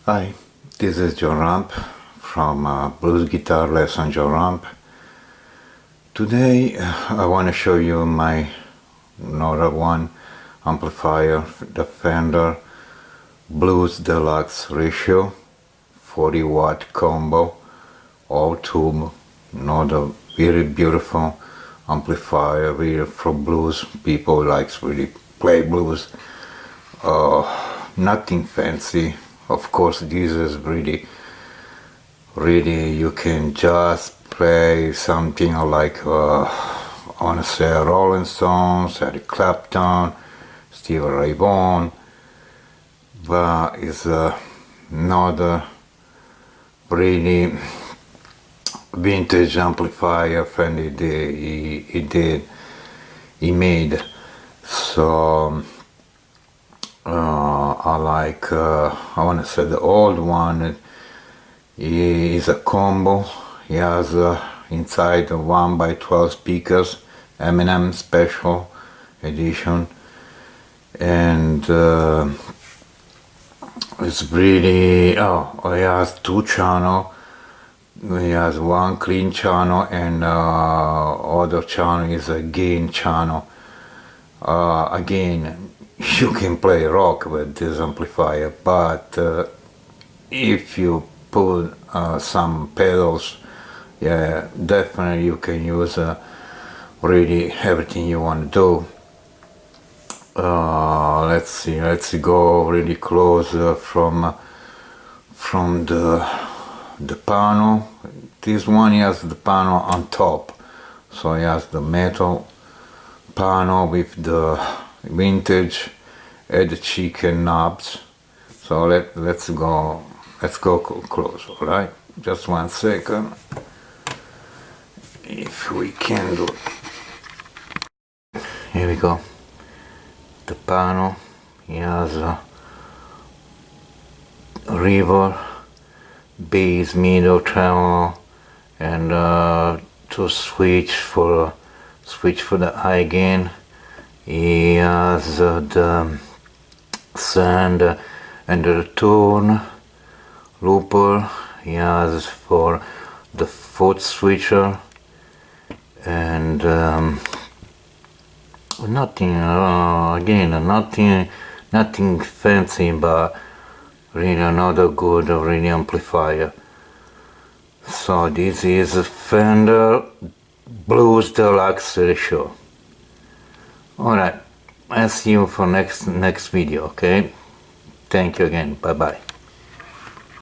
Hi, this is John Ramp from Blues Guitar Lesson John Ramp. Today I want to show you my another one amplifier, the Fender Blues Deluxe Ratio 40 watt combo, all tube, another very beautiful amplifier, really for blues people likes really play blues. Nothing fancy. Of course, this is really you can just play something like I want to say Rolling Stones, Eric Clapton, Stevie Ray Vaughan, but it's another really vintage amplifier Fender he made. So I want to say the old one is a combo. He has inside 1x12 speakers, Eminem special edition, and it's really, he has two channel. He has one clean channel and other channel is a gain channel. Again, you can play rock with this amplifier, but if you put some pedals, yeah, definitely you can use really everything you want to do. Let's go really close from the panel. This one has the panel on top, so it has the metal panel with the vintage and the chicken knobs. So let's go close. All right, just 1 second, if we can do it. Here we go. The panel, he has a river, bass, middle, tremolo, and to switch for the high gain. He has the send and the return looper. He has for the foot switcher, and nothing fancy, but really another good really amplifier. So this is a Fender Blues Deluxe Ratio. Alright, I'll see you for next video, okay? Thank you again, bye bye.